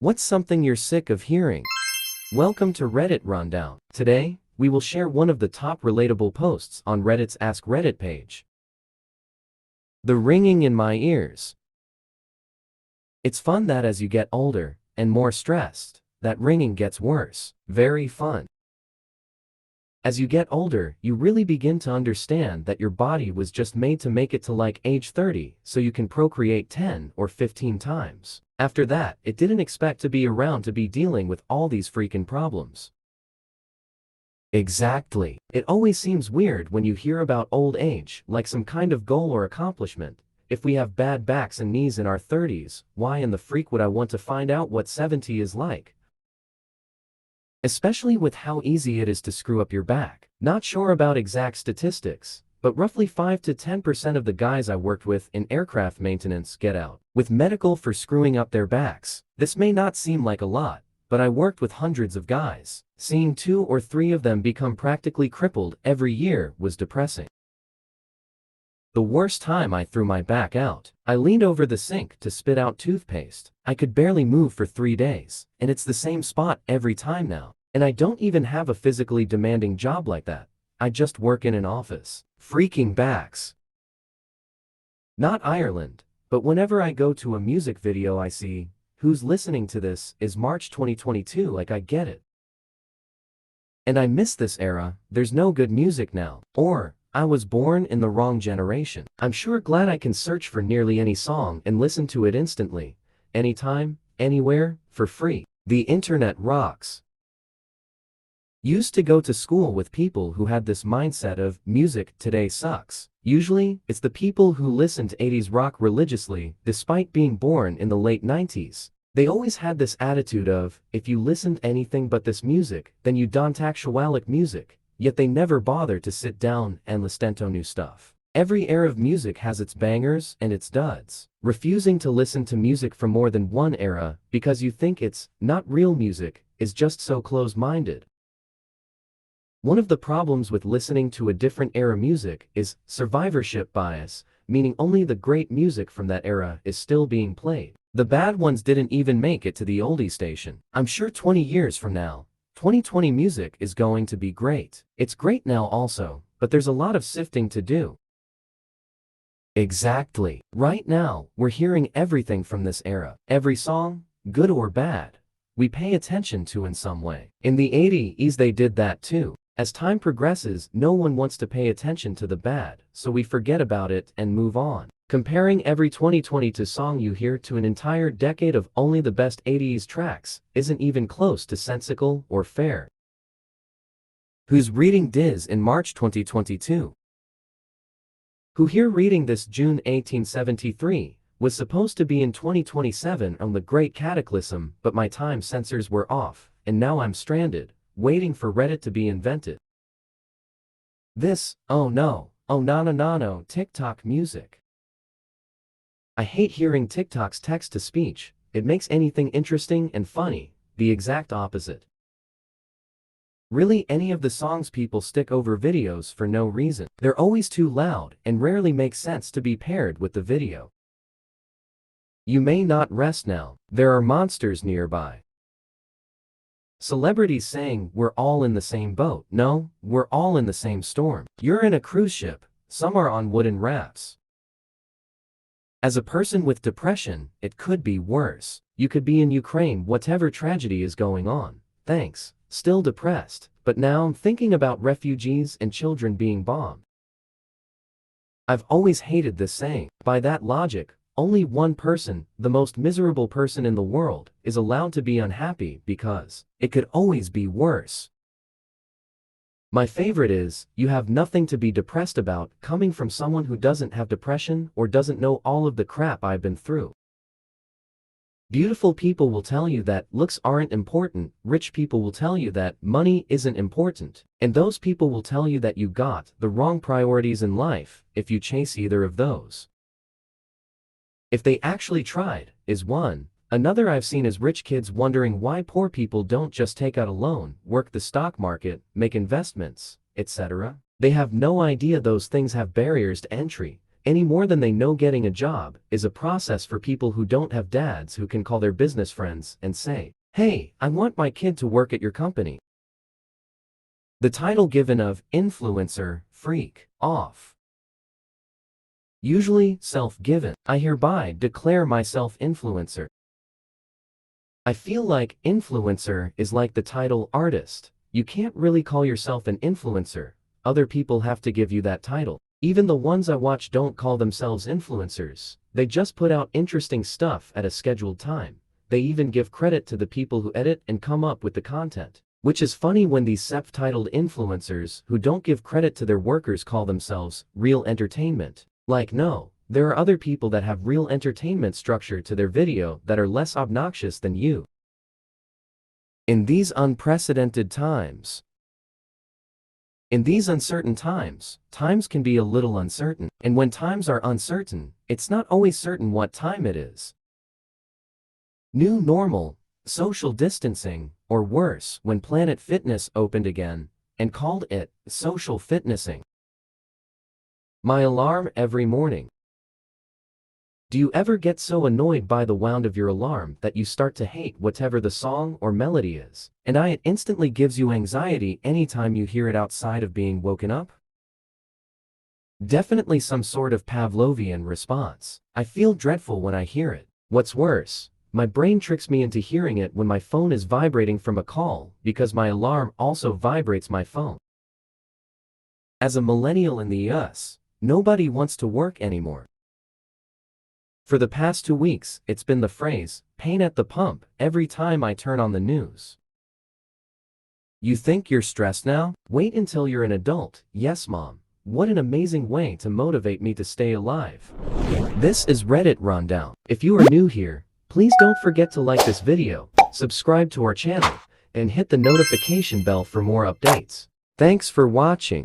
What's something you're sick of hearing? Welcome to Reddit Rundown. Today, we will share one of the top relatable posts on Reddit's Ask Reddit page. The ringing in my ears. It's fun that as you get older and more stressed, that ringing gets worse. Very fun. As you get older, you really begin to understand that your body was just made to make it to like age 30 so you can procreate 10 or 15 times. After that, it didn't expect to be around to be dealing with all these freaking problems. Exactly. It always seems weird when you hear about old age, like some kind of goal or accomplishment. If we have bad backs and knees in our 30s, why in the freak would I want to find out what 70 is like? Especially with how easy it is to screw up your back. Not sure about exact statistics, but roughly 5 to 10% of the guys I worked with in aircraft maintenance get out with medical for screwing up their backs. This may not seem like a lot, but I worked with hundreds of guys. Seeing 2 or 3 of them become practically crippled every year was depressing. The worst time I threw my back out, I leaned over the sink to spit out toothpaste. I could barely move for 3 days, and it's the same spot every time now. And I don't even have a physically demanding job like that. I just work in an office. Freaking backs. Not Ireland, but whenever I go to a music video I see, who's listening to this is March 2022, like I get it. And I miss this era. There's no good music now. Or, I was born in the wrong generation. I'm sure glad I can search for nearly any song and listen to it instantly, anytime, anywhere, for free. The internet rocks. Used to go to school with people who had this mindset of, music today sucks. Usually, it's the people who listened to 80s rock religiously, despite being born in the late 90s. They always had this attitude of, if you listened anything but this music, then you don't actually like music. Yet they never bothered to sit down and listen to new stuff. Every era of music has its bangers and its duds. Refusing to listen to music from more than one era because you think it's not real music is just so close-minded. One of the problems with listening to a different era music is survivorship bias, meaning only the great music from that era is still being played. The bad ones didn't even make it to the oldie station. I'm sure 20 years from now, 2020 music is going to be great. It's great now also, but there's a lot of sifting to do. Exactly. Right now, we're hearing everything from this era. Every song, good or bad, we pay attention to in some way. In the 80s they did that too. As time progresses, no one wants to pay attention to the bad, so we forget about it and move on. Comparing every 2022 song you hear to an entire decade of only the best 80s tracks isn't even close to sensical or fair. Who's reading Diz in March 2022? Who here reading this June 1873 was supposed to be in 2027 on the Great Cataclysm, but my time sensors were off, and now I'm stranded, waiting for Reddit to be invented. This, oh no, TikTok music. I hate hearing TikTok's text-to-speech. It makes anything interesting and funny the exact opposite. Really, any of the songs people stick over videos for no reason. They're always too loud and rarely make sense to be paired with the video. You may not rest now. There are monsters nearby. Celebrities saying, we're all in the same boat. No, we're all in the same storm. You're in a cruise ship. Some are on wooden rafts. As a person with depression, it could be worse. You could be in Ukraine, whatever tragedy is going on. Thanks. Still depressed, but now I'm thinking about refugees and children being bombed. I've always hated this saying. By that logic, only one person, the most miserable person in the world, is allowed to be unhappy because it could always be worse. My favorite is, you have nothing to be depressed about, coming from someone who doesn't have depression or doesn't know all of the crap I've been through. Beautiful people will tell you that looks aren't important, rich people will tell you that money isn't important, and those people will tell you that you got the wrong priorities in life if you chase either of those. If they actually tried, is one. Another I've seen is rich kids wondering why poor people don't just take out a loan, work the stock market, make investments, etc. They have no idea those things have barriers to entry. any more than they know getting a job is a process for people who don't have dads who can call their business friends and say, "Hey, I want my kid to work at your company." The title given of influencer freak off. Usually self-given. I hereby declare myself influencer. I feel like influencer is like the title artist. You can't really call yourself an influencer. Other people have to give you that title. Even the ones I watch don't call themselves influencers. They just put out interesting stuff at a scheduled time. They even give credit to the people who edit and come up with the content. Which is funny when these self-titled influencers who don't give credit to their workers call themselves real entertainment. Like, no, there are other people that have real entertainment structure to their video that are less obnoxious than you. In these unprecedented times, in these uncertain times, times can be a little uncertain. And when times are uncertain, it's not always certain what time it is. New normal, social distancing, or worse, when Planet Fitness opened again and called it social fitnessing. My alarm every morning. Do you ever get so annoyed by the sound of your alarm that you start to hate whatever the song or melody is? And it instantly gives you anxiety anytime you hear it outside of being woken up? Definitely some sort of Pavlovian response. I feel dreadful when I hear it. What's worse, my brain tricks me into hearing it when my phone is vibrating from a call because my alarm also vibrates my phone. As a millennial in the US, nobody wants to work anymore. For the past 2 weeks, it's been the phrase, pain at the pump, every time I turn on the news. You think you're stressed now? Wait until you're an adult. Yes, Mom. What an amazing way to motivate me to stay alive. This is Reddit Rundown. If you are new here, please don't forget to like this video, subscribe to our channel, and hit the notification bell for more updates. Thanks for watching.